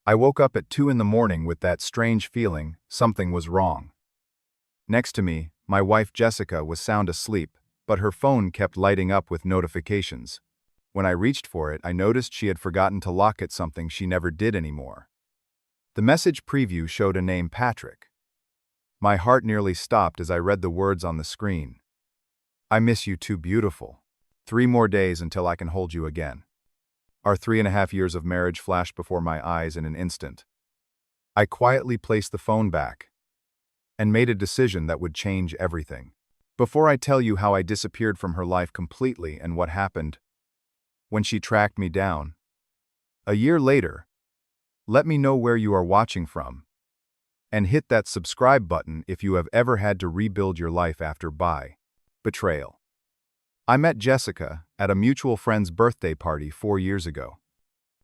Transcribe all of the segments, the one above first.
I woke up at 2 in the morning with that strange feeling something was wrong. Next to me, my wife Jessica was sound asleep, but her phone kept lighting up with notifications. When I reached for it, I noticed she had forgotten to lock it, something she never did anymore. The message preview showed a name, Patrick. My heart nearly stopped as I read the words on the screen. I miss you too, beautiful. 3 more days until I can hold you again. Our 3.5 years of marriage flashed before my eyes in an instant. I quietly placed the phone back and made a decision that would change everything. Before I tell you how I disappeared from her life completely and what happened when she tracked me down a year later, let me know where you are watching from, and hit that subscribe button if you have ever had to rebuild your life after betrayal. I met Jessica at a mutual friend's birthday party 4 years ago.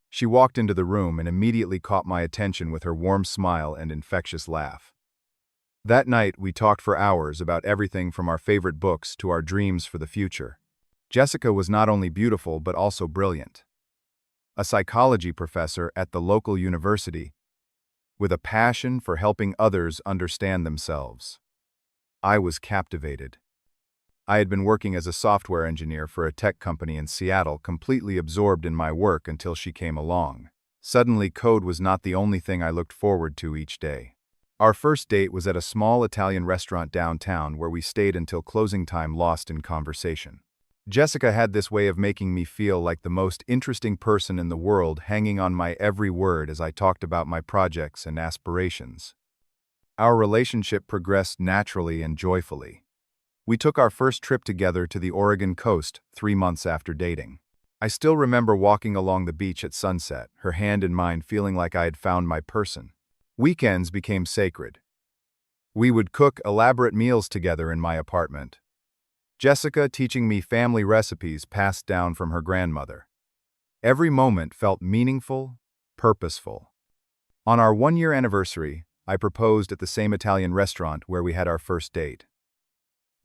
She walked into the room and immediately caught my attention with her warm smile and infectious laugh. That night, we talked for hours about everything from our favorite books to our dreams for the future. Jessica was not only beautiful but also brilliant. A psychology professor at the local university, with a passion for helping others understand themselves. I was captivated. I had been working as a software engineer for a tech company in Seattle, completely absorbed in my work until she came along. Suddenly, code was not the only thing I looked forward to each day. Our first date was at a small Italian restaurant downtown where we stayed until closing time, lost in conversation. Jessica had this way of making me feel like the most interesting person in the world, hanging on my every word as I talked about my projects and aspirations. Our relationship progressed naturally and joyfully. We took our first trip together to the Oregon coast 3 months after dating. I still remember walking along the beach at sunset, her hand in mine, feeling like I had found my person. Weekends became sacred. We would cook elaborate meals together in my apartment, Jessica teaching me family recipes passed down from her grandmother. Every moment felt meaningful, purposeful. On our 1-year anniversary, I proposed at the same Italian restaurant where we had our first date.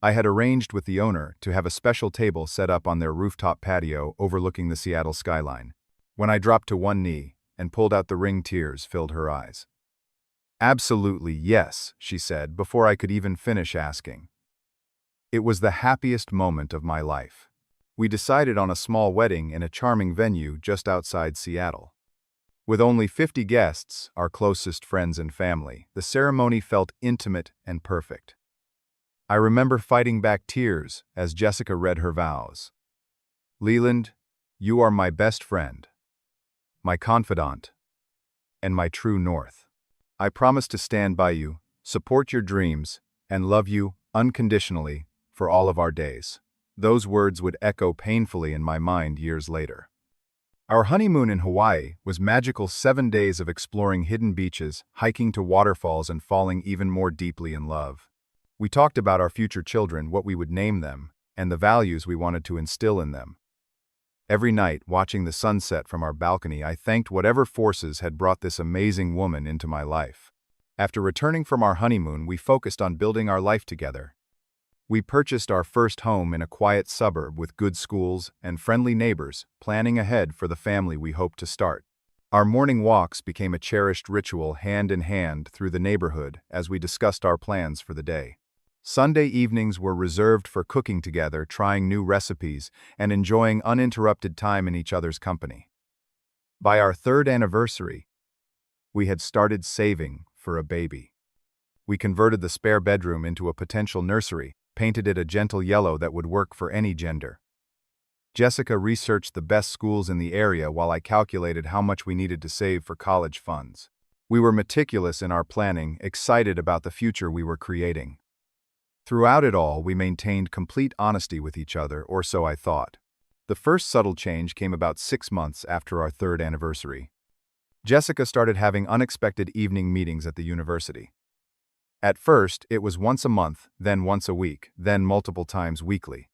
I had arranged with the owner to have a special table set up on their rooftop patio overlooking the Seattle skyline. When I dropped to one knee and pulled out the ring, tears filled her eyes. "Absolutely yes," she said before I could even finish asking. It was the happiest moment of my life. We decided on a small wedding in a charming venue just outside Seattle. With only 50 guests, our closest friends and family, the ceremony felt intimate and perfect. I remember fighting back tears as Jessica read her vows. "Leland, you are my best friend, my confidant, and my true north. I promise to stand by you, support your dreams, and love you unconditionally for all of our days." Those words would echo painfully in my mind years later. Our honeymoon in Hawaii was magical. 7 days of exploring hidden beaches, hiking to waterfalls, and falling even more deeply in love. We talked about our future children, what we would name them, and the values we wanted to instill in them. Every night, watching the sunset from our balcony, I thanked whatever forces had brought this amazing woman into my life. After returning from our honeymoon, we focused on building our life together. We purchased our first home in a quiet suburb with good schools and friendly neighbors, planning ahead for the family we hoped to start. Our morning walks became a cherished ritual, hand in hand through the neighborhood as we discussed our plans for the day. Sunday evenings were reserved for cooking together, trying new recipes, and enjoying uninterrupted time in each other's company. By our 3rd anniversary, we had started saving for a baby. We converted the spare bedroom into a potential nursery, painted it a gentle yellow that would work for any gender. Jessica researched the best schools in the area while I calculated how much we needed to save for college funds. We were meticulous in our planning, excited about the future we were creating. Throughout it all, we maintained complete honesty with each other, or so I thought. The first subtle change came about 6 months after our 3rd anniversary. Jessica started having unexpected evening meetings at the university. At first, it was once a month, then once a week, then multiple times weekly.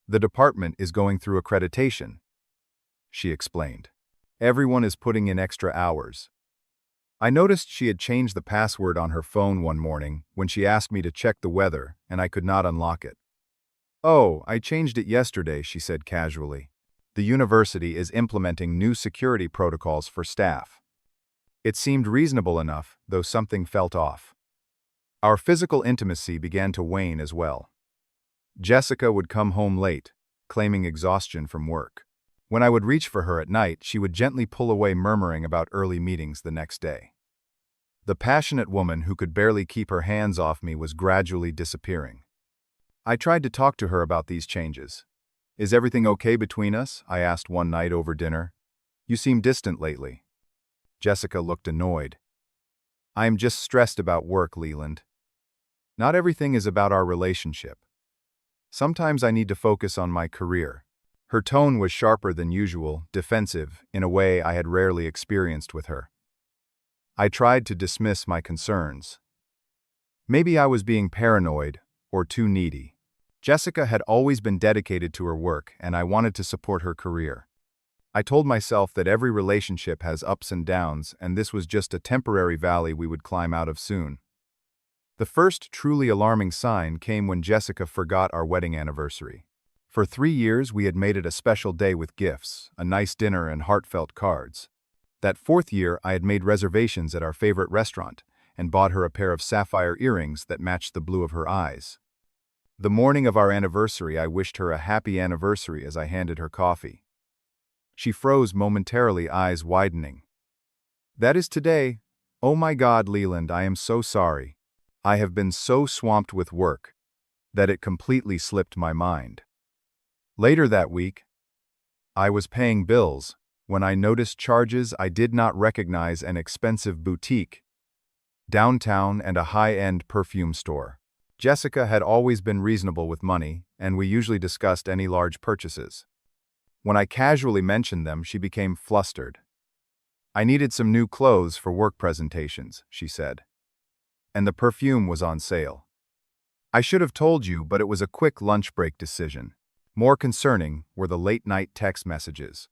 "The department is going through accreditation," she explained. "Everyone is putting in extra hours." I noticed she had changed the password on her phone one morning when she asked me to check the weather, and I could not unlock it. "Oh, I changed it yesterday," she said casually. "The university is implementing new security protocols for staff. It seemed reasonable enough, though something felt off. Our physical intimacy began to wane as well. Jessica would come home late, claiming exhaustion from work. When I would reach for her at night, she would gently pull away, murmuring about early meetings the next day. The passionate woman who could barely keep her hands off me was gradually disappearing. I tried to talk to her about these changes. "Is everything okay between us?" I asked one night over dinner. "You seem distant lately." Jessica looked annoyed. "I am just stressed about work, Leland. Not everything is about our relationship. Sometimes I need to focus on my career." Her tone was sharper than usual, defensive, in a way I had rarely experienced with her. I tried to dismiss my concerns. Maybe I was being paranoid or too needy. Jessica had always been dedicated to her work, and I wanted to support her career. I told myself that every relationship has ups and downs, and this was just a temporary valley we would climb out of soon. The first truly alarming sign came when Jessica forgot our wedding anniversary. For 3 years, we had made it a special day with gifts, a nice dinner, and heartfelt cards. That 4th year, I had made reservations at our favorite restaurant and bought her a pair of sapphire earrings that matched the blue of her eyes. The morning of our anniversary, I wished her a happy anniversary as I handed her coffee. She froze momentarily, eyes widening. "That is today. Oh my God, Leland, I am so sorry. I have been so swamped with work that it completely slipped my mind." Later that week, I was paying bills when I noticed charges I did not recognize: an expensive boutique downtown and a high-end perfume store. Jessica had always been reasonable with money, and we usually discussed any large purchases. When I casually mentioned them, she became flustered. "I needed some new clothes for work presentations," she said. "And the perfume was on sale. I should have told you, but it was a quick lunch break decision." More concerning were the late-night text messages.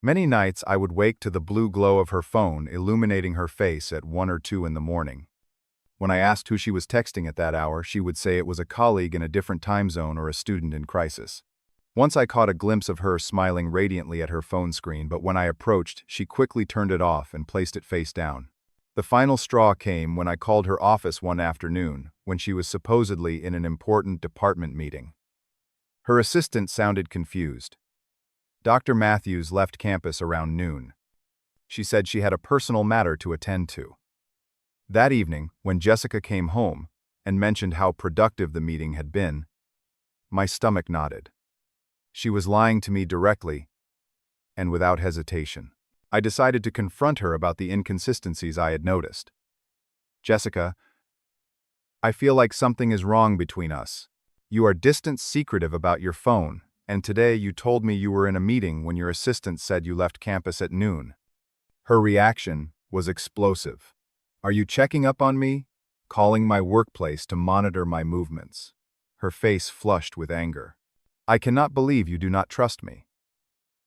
Many nights I would wake to the blue glow of her phone illuminating her face at 1 or 2 in the morning. When I asked who she was texting at that hour, she would say it was a colleague in a different time zone or a student in crisis. Once I caught a glimpse of her smiling radiantly at her phone screen, but when I approached, she quickly turned it off and placed it face down. The final straw came when I called her office one afternoon, when she was supposedly in an important department meeting. Her assistant sounded confused. "Dr. Matthews left campus around noon. She said she had a personal matter to attend to." That evening, when Jessica came home and mentioned how productive the meeting had been, my stomach knotted. She was lying to me directly and without hesitation. I decided to confront her about the inconsistencies I had noticed. "Jessica, I feel like something is wrong between us. You are distant, secretive about your phone, and today you told me you were in a meeting when your assistant said you left campus at noon." Her reaction was explosive. "Are you checking up on me? Calling my workplace to monitor my movements?" Her face flushed with anger. "I cannot believe you do not trust me.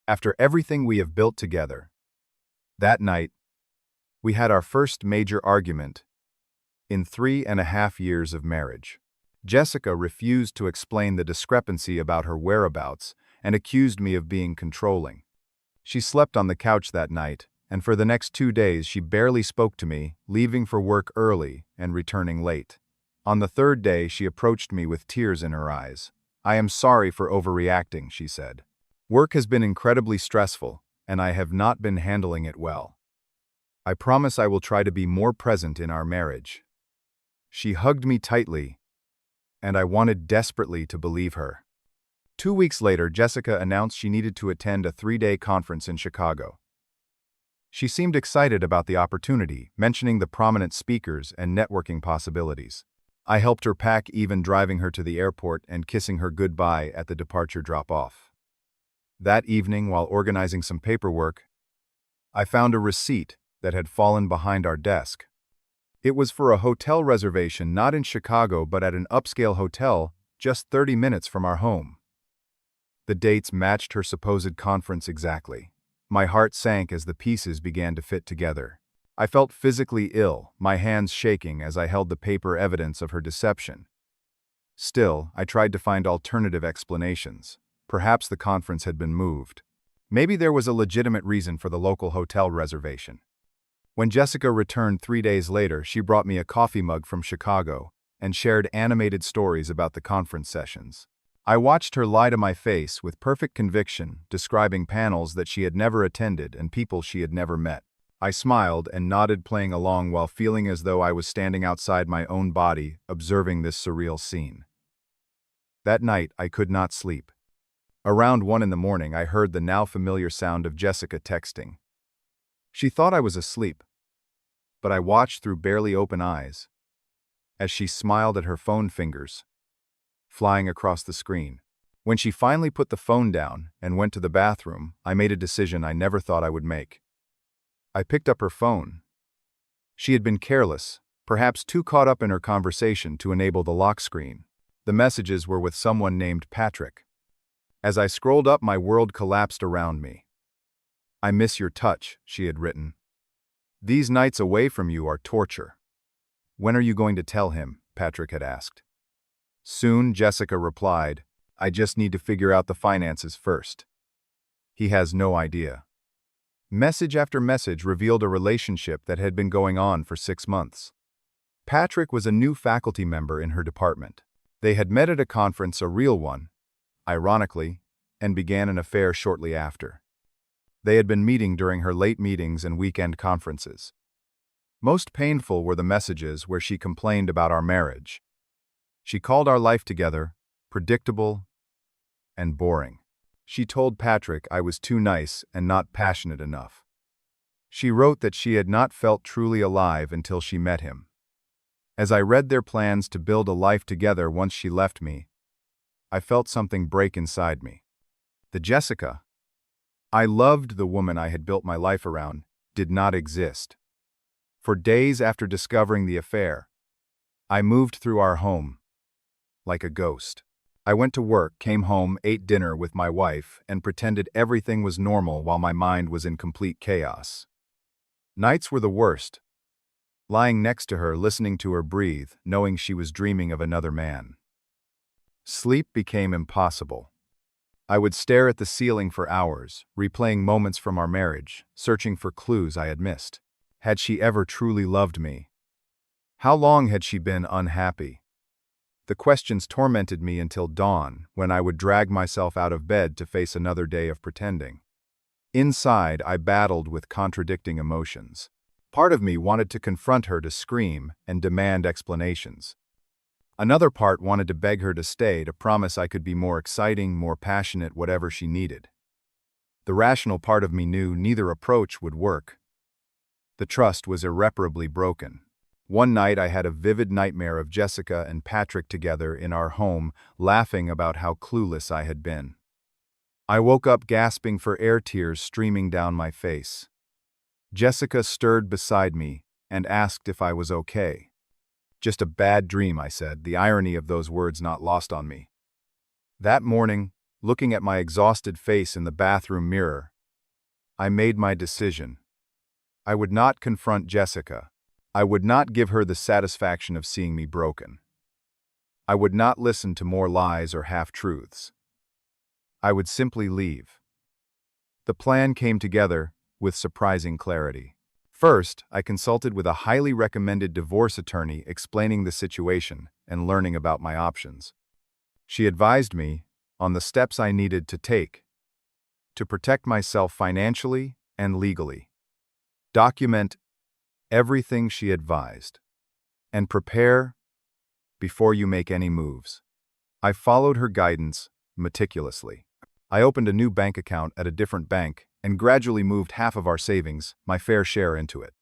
After everything we have built together." That night, we had our first major argument in 3.5 years of marriage. Jessica refused to explain the discrepancy about her whereabouts and accused me of being controlling. She slept on the couch that night, and for the next 2 days she barely spoke to me, leaving for work early and returning late. On the 3rd day, she approached me with tears in her eyes. "I am sorry for overreacting," she said. "Work has been incredibly stressful, and I have not been handling it well. I promise I will try to be more present in our marriage." She hugged me tightly, and I wanted desperately to believe her. 2 weeks later, Jessica announced she needed to attend a 3-day conference in Chicago. She seemed excited about the opportunity, mentioning the prominent speakers and networking possibilities. I helped her pack, even driving her to the airport and kissing her goodbye at the departure drop-off. That evening, while organizing some paperwork, I found a receipt that had fallen behind our desk. It was for a hotel reservation not in Chicago but at an upscale hotel just 30 minutes from our home. The dates matched her supposed conference exactly. My heart sank as the pieces began to fit together. I felt physically ill, my hands shaking as I held the paper evidence of her deception. Still, I tried to find alternative explanations. Perhaps the conference had been moved. Maybe there was a legitimate reason for the local hotel reservation. When Jessica returned 3 days later, she brought me a coffee mug from Chicago and shared animated stories about the conference sessions. I watched her lie to my face with perfect conviction, describing panels that she had never attended and people she had never met. I smiled and nodded, playing along while feeling as though I was standing outside my own body, observing this surreal scene. That night, I could not sleep. Around 1 in the morning, I heard the now familiar sound of Jessica texting. She thought I was asleep, but I watched through barely open eyes as she smiled at her phone fingers flying across the screen. When she finally put the phone down and went to the bathroom, I made a decision I never thought I would make. I picked up her phone. She had been careless, perhaps too caught up in her conversation to enable the lock screen. The messages were with someone named Patrick. As I scrolled up, my world collapsed around me. "I miss your touch," she had written. "These nights away from you are torture." "When are you going to tell him?" Patrick had asked. "Soon," Jessica replied. "I just need to figure out the finances first." "He has no idea." Message after message revealed a relationship that had been going on for 6 months. Patrick was a new faculty member in her department. They had met at a conference, a real one, ironically, and began an affair shortly after. They had been meeting during her late meetings and weekend conferences. Most painful were the messages where she complained about our marriage. She called our life together predictable and boring. She told Patrick I was too nice and not passionate enough. She wrote that she had not felt truly alive until she met him. As I read their plans to build a life together once she left me, I felt something break inside me. The Jessica I loved, the woman I had built my life around, did not exist. For days after discovering the affair, I moved through our home like a ghost. I went to work, came home, ate dinner with my wife, and pretended everything was normal while my mind was in complete chaos. Nights were the worst. Lying next to her, listening to her breathe, knowing she was dreaming of another man. Sleep became impossible. I would stare at the ceiling for hours, replaying moments from our marriage, searching for clues I had missed. Had she ever truly loved me? How long had she been unhappy? The questions tormented me until dawn, when I would drag myself out of bed to face another day of pretending. Inside, I battled with contradicting emotions. Part of me wanted to confront her, to scream and demand explanations. Another part wanted to beg her to stay, to promise I could be more exciting, more passionate, whatever she needed. The rational part of me knew neither approach would work. The trust was irreparably broken. One night I had a vivid nightmare of Jessica and Patrick together in our home, laughing about how clueless I had been. I woke up gasping for air, tears streaming down my face. Jessica stirred beside me and asked if I was okay. "Just a bad dream," I said, the irony of those words not lost on me. That morning, looking at my exhausted face in the bathroom mirror, I made my decision. I would not confront Jessica. I would not give her the satisfaction of seeing me broken. I would not listen to more lies or half-truths. I would simply leave. The plan came together with surprising clarity. First, I consulted with a highly recommended divorce attorney, explaining the situation and learning about my options. She advised me on the steps I needed to take to protect myself financially and legally. Document everything she advised, and prepare before you make any moves. I followed her guidance meticulously. I opened a new bank account at a different bank and gradually moved half of our savings, my fair share, into it.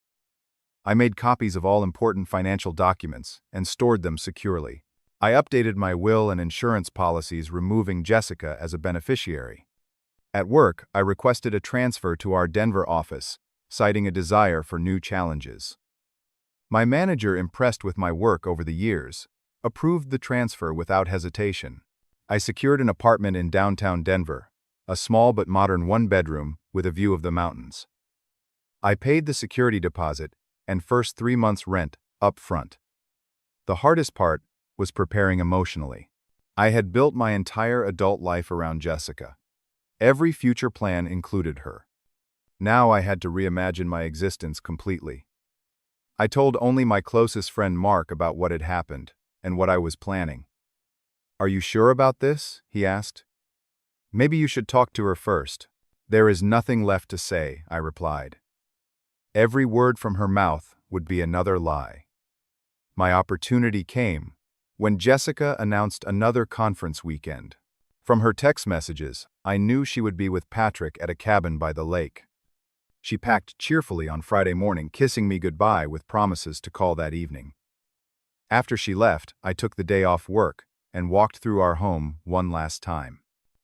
I made copies of all important financial documents and stored them securely. I updated my will and insurance policies, removing Jessica as a beneficiary. At work, I requested a transfer to our Denver office, citing a desire for new challenges. My manager, impressed with my work over the years, approved the transfer without hesitation. I secured an apartment in downtown Denver, a small but modern one-bedroom with a view of the mountains. I paid the security deposit and first 3 months' rent up front. The hardest part was preparing emotionally. I had built my entire adult life around Jessica. Every future plan included her. Now I had to reimagine my existence completely. I told only my closest friend Mark about what had happened and what I was planning. "Are you sure about this?" he asked. "Maybe you should talk to her first." "There is nothing left to say," I replied. Every word from her mouth would be another lie. My opportunity came when Jessica announced another conference weekend. From her text messages, I knew she would be with Patrick at a cabin by the lake. She packed cheerfully on Friday morning, kissing me goodbye with promises to call that evening. After she left, I took the day off work and walked through our home one last time.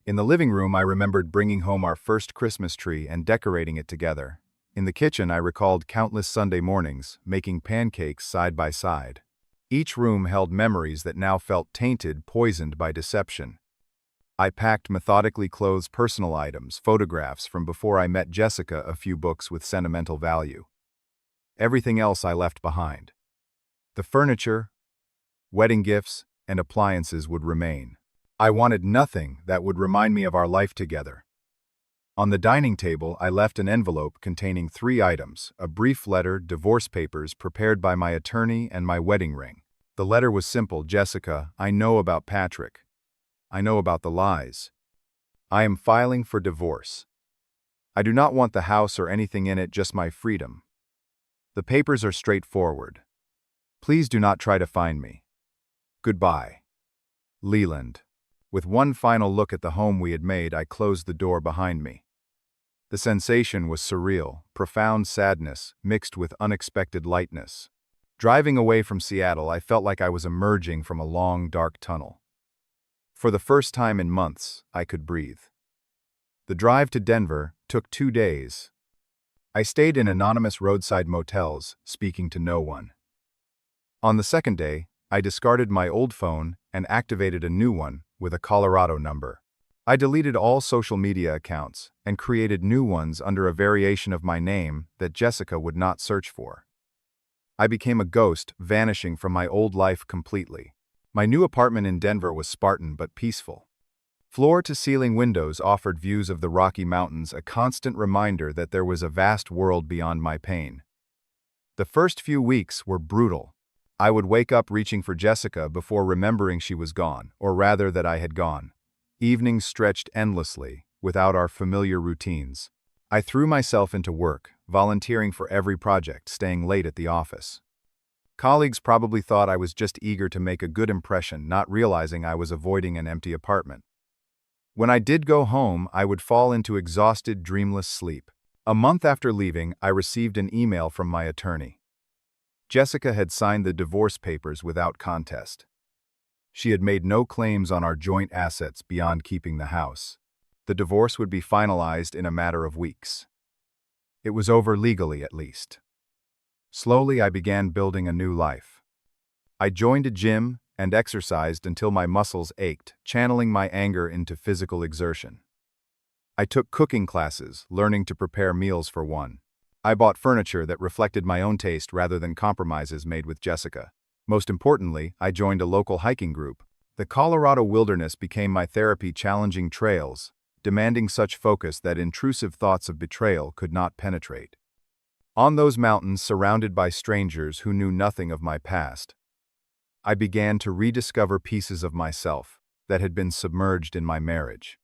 In the living room, I remembered bringing home our first Christmas tree and decorating it together. In the kitchen, I recalled countless Sunday mornings, making pancakes side by side. Each room held memories that now felt tainted, poisoned by deception. I packed methodically closed personal items, photographs from before I met Jessica, a few books with sentimental value. Everything else I left behind. The furniture, wedding gifts, and appliances would remain. I wanted nothing that would remind me of our life together. On the dining table, I left an envelope containing 3 items: a brief letter, divorce papers prepared by my attorney, and my wedding ring. The letter was simple: "Jessica, I know about Patrick. I know about the lies. I am filing for divorce. I do not want the house or anything in it, just my freedom. The papers are straightforward. Please do not try to find me. Goodbye. Leland." With one final look at the home we had made, I closed the door behind me. The sensation was surreal, profound sadness mixed with unexpected lightness. Driving away from Seattle, I felt like I was emerging from a long, dark tunnel. For the first time in months, I could breathe. The drive to Denver took 2 days. I stayed in anonymous roadside motels, speaking to no one. On the second day, I discarded my old phone and activated a new one with a Colorado number. I deleted all social media accounts and created new ones under a variation of my name that Jessica would not search for. I became a ghost, vanishing from my old life completely. My new apartment in Denver was Spartan but peaceful. Floor-to-ceiling windows offered views of the Rocky Mountains, a constant reminder that there was a vast world beyond my pain. The first few weeks were brutal. I would wake up reaching for Jessica before remembering she was gone, or rather that I had gone. Evenings stretched endlessly, without our familiar routines. I threw myself into work, volunteering for every project, staying late at the office. Colleagues probably thought I was just eager to make a good impression, not realizing I was avoiding an empty apartment. When I did go home, I would fall into exhausted, dreamless sleep. A month after leaving, I received an email from my attorney. Jessica had signed the divorce papers without contest. She had made no claims on our joint assets beyond keeping the house. The divorce would be finalized in a matter of weeks. It was over legally, at least. Slowly, I began building a new life. I joined a gym and exercised until my muscles ached, channeling my anger into physical exertion. I took cooking classes, learning to prepare meals for one. I bought furniture that reflected my own taste rather than compromises made with Jessica. Most importantly, I joined a local hiking group. The Colorado wilderness became my therapy, challenging trails, demanding such focus that intrusive thoughts of betrayal could not penetrate. On those mountains, surrounded by strangers who knew nothing of my past, I began to rediscover pieces of myself that had been submerged in my marriage.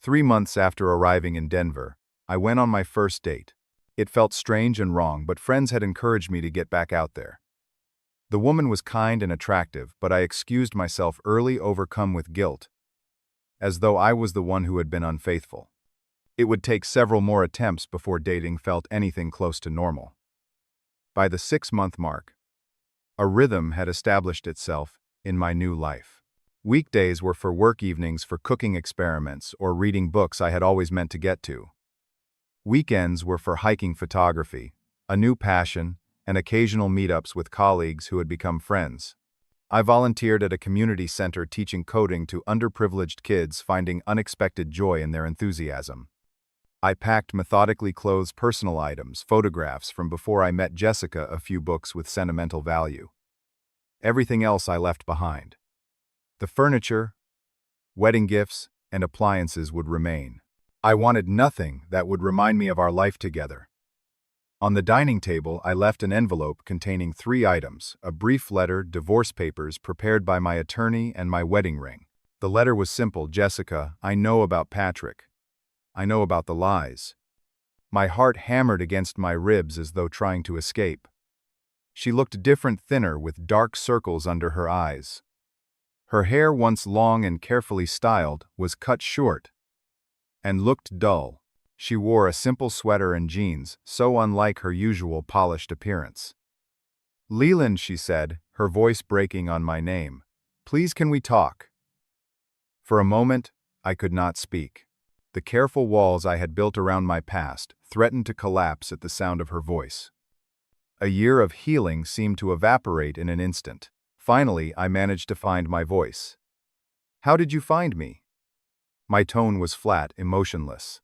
3 months after arriving in Denver, I went on my first date. It felt strange and wrong, but friends had encouraged me to get back out there. The woman was kind and attractive, but I excused myself early, overcome with guilt, as though I was the one who had been unfaithful. It would take several more attempts before dating felt anything close to normal. By the 6-month mark, a rhythm had established itself in my new life. Weekdays were for work, evenings for cooking experiments or reading books I had always meant to get to. Weekends were for hiking, photography, a new passion, and occasional meetups with colleagues who had become friends. I volunteered at a community center teaching coding to underprivileged kids, finding unexpected joy in their enthusiasm. I packed methodically closed personal items, photographs from before I met Jessica, a few books with sentimental value. Everything else I left behind. The furniture, wedding gifts, and appliances would remain. I wanted nothing that would remind me of our life together. On the dining table, I left an envelope containing 3 items: a brief letter, divorce papers prepared by my attorney, and my wedding ring. The letter was simple: Jessica, I know about Patrick. I know about the lies. My heart hammered against my ribs as though trying to escape. She looked different, thinner, with dark circles under her eyes. Her hair, once long and carefully styled, was cut short and looked dull. She wore a simple sweater and jeans, so unlike her usual polished appearance. Leland, she said, her voice breaking on my name. Please, can we talk? For a moment, I could not speak. The careful walls I had built around my past threatened to collapse at the sound of her voice. A year of healing seemed to evaporate in an instant. Finally, I managed to find my voice. How did you find me? My tone was flat, emotionless.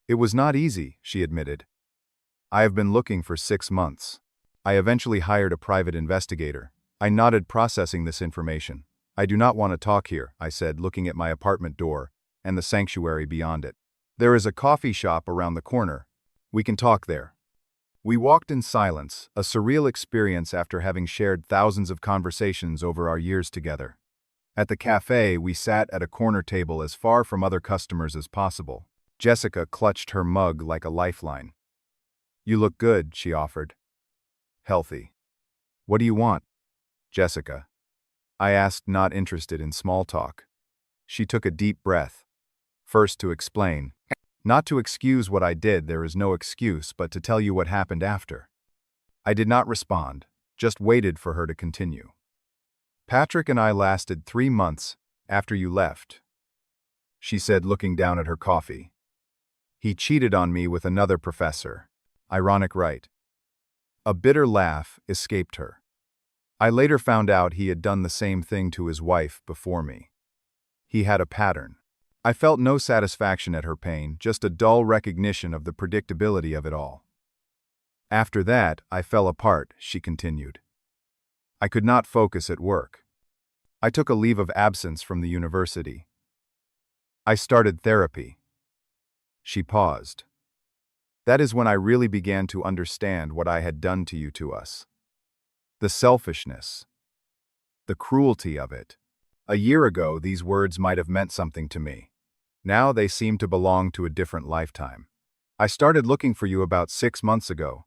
It was not easy, she admitted. I have been looking for 6 months. I eventually hired a private investigator. I nodded, processing this information. I do not want to talk here, I said, looking at my apartment door and the sanctuary beyond it. There is a coffee shop around the corner. We can talk there. We walked in silence, a surreal experience after having shared thousands of conversations over our years together. At the cafe, we sat at a corner table as far from other customers as possible. Jessica clutched her mug like a lifeline. You look good, she offered. Healthy. What do you want, Jessica? I asked, not interested in small talk. She took a deep breath. First, to explain. Not to excuse what I did, there is no excuse, but to tell you what happened after. I did not respond, just waited for her to continue. Patrick and I lasted 3 months after you left, she said, looking down at her coffee. He cheated on me with another professor. Ironic, right? A bitter laugh escaped her. I later found out he had done the same thing to his wife before me. He had a pattern. I felt no satisfaction at her pain, just a dull recognition of the predictability of it all. After that, I fell apart, she continued. I could not focus at work. I took a leave of absence from the university. I started therapy. She paused. That is when I really began to understand what I had done to us. The selfishness. The cruelty of it. A year ago, these words might have meant something to me. Now they seem to belong to a different lifetime. I started looking for you about 6 months ago.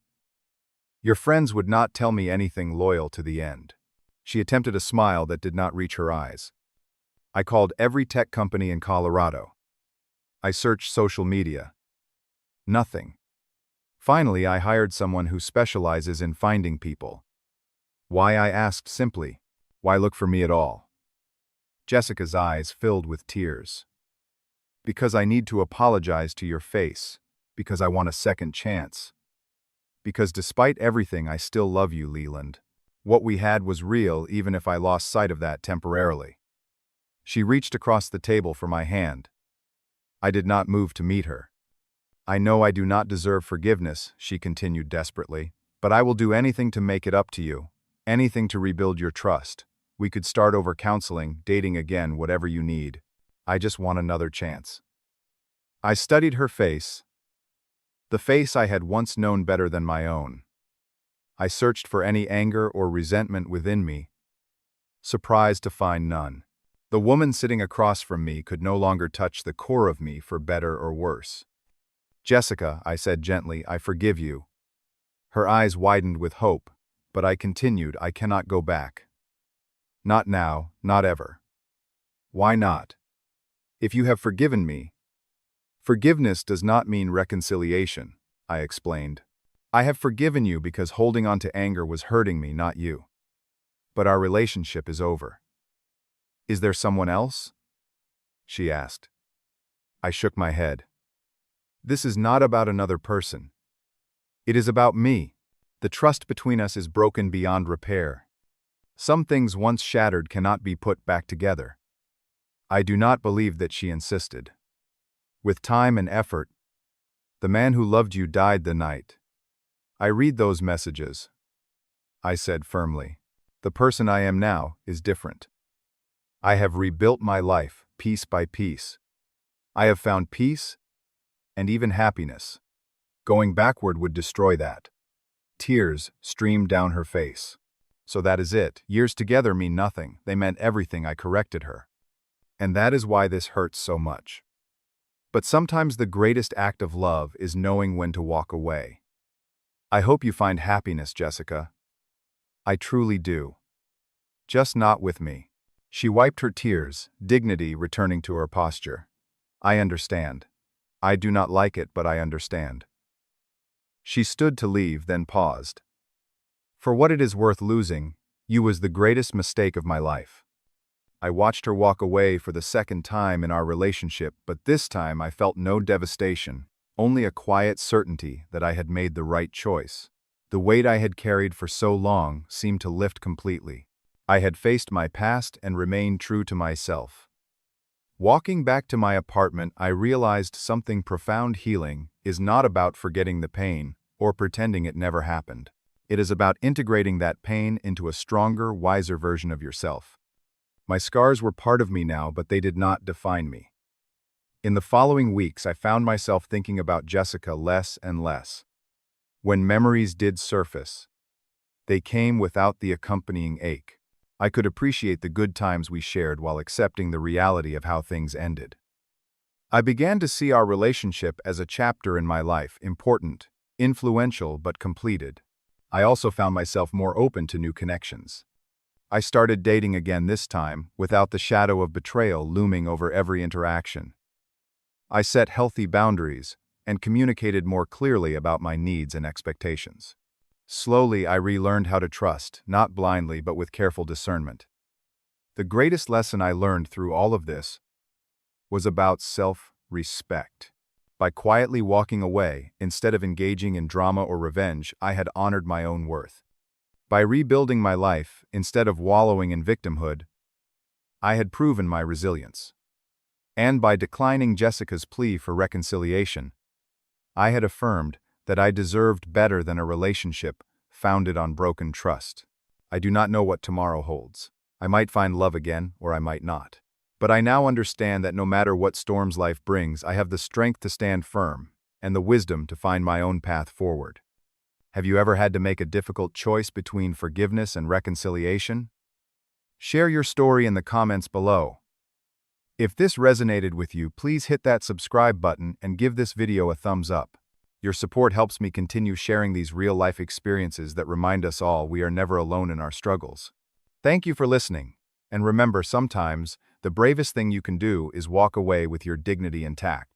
Your friends would not tell me anything loyal to the end. She attempted a smile that did not reach her eyes. I called every tech company in Colorado. I searched social media. Nothing. Finally, I hired someone who specializes in finding people. Why, I asked simply. Why look for me at all? Jessica's eyes filled with tears. Because I need to apologize to your face. Because I want a second chance. Because despite everything, I still love you, Leland. What we had was real, even if I lost sight of that temporarily. She reached across the table for my hand. I did not move to meet her. I know I do not deserve forgiveness, she continued desperately, but I will do anything to make it up to you, anything to rebuild your trust. We could start over, counseling, dating again, whatever you need. I just want another chance. I studied her face, the face I had once known better than my own. I searched for any anger or resentment within me, surprised to find none. The woman sitting across from me could no longer touch the core of me, for better or worse. Jessica, I said gently, I forgive you. Her eyes widened with hope, but I continued, I cannot go back. Not now, not ever. Why not? If you have forgiven me. Forgiveness does not mean reconciliation, I explained. I have forgiven you because holding on to anger was hurting me, not you. But our relationship is over. Is there someone else? She asked. I shook my head. This is not about another person. It is about me. The trust between us is broken beyond repair. Some things once shattered cannot be put back together. I do not believe that, she insisted. With time and effort, the man who loved you died the night. I read those messages, I said firmly. The person I am now is different. I have rebuilt my life, piece by piece. I have found peace and even happiness. Going backward would destroy that. Tears streamed down her face. So that is it. Years together mean nothing. They meant everything. I corrected her. And that is why this hurts so much. But sometimes the greatest act of love is knowing when to walk away. I hope you find happiness, Jessica. I truly do. Just not with me. She wiped her tears, dignity returning to her posture. I understand. I do not like it, but I understand. She stood to leave, then paused. For what it is worth losing, you was the greatest mistake of my life. I watched her walk away for the second time in our relationship, but this time I felt no devastation, only a quiet certainty that I had made the right choice. The weight I had carried for so long seemed to lift completely. I had faced my past and remained true to myself. Walking back to my apartment, I realized something profound. Healing is not about forgetting the pain or pretending it never happened. It is about integrating that pain into a stronger, wiser version of yourself. My scars were part of me now, but they did not define me. In the following weeks, I found myself thinking about Jessica less and less. When memories did surface, they came without the accompanying ache. I could appreciate the good times we shared while accepting the reality of how things ended. I began to see our relationship as a chapter in my life, important, influential, but completed. I also found myself more open to new connections. I started dating again, this time without the shadow of betrayal looming over every interaction. I set healthy boundaries and communicated more clearly about my needs and expectations. Slowly, I relearned how to trust, not blindly but with careful discernment. The greatest lesson I learned through all of this was about self-respect. By quietly walking away, instead of engaging in drama or revenge, I had honored my own worth. By rebuilding my life, instead of wallowing in victimhood, I had proven my resilience. And by declining Jessica's plea for reconciliation, I had affirmed that I deserved better than a relationship founded on broken trust. I do not know what tomorrow holds. I might find love again, or I might not. But I now understand that no matter what storms life brings, I have the strength to stand firm and the wisdom to find my own path forward. Have you ever had to make a difficult choice between forgiveness and reconciliation? Share your story in the comments below. If this resonated with you, please hit that subscribe button and give this video a thumbs up. Your support helps me continue sharing these real-life experiences that remind us all we are never alone in our struggles. Thank you for listening, and remember, sometimes the bravest thing you can do is walk away with your dignity intact.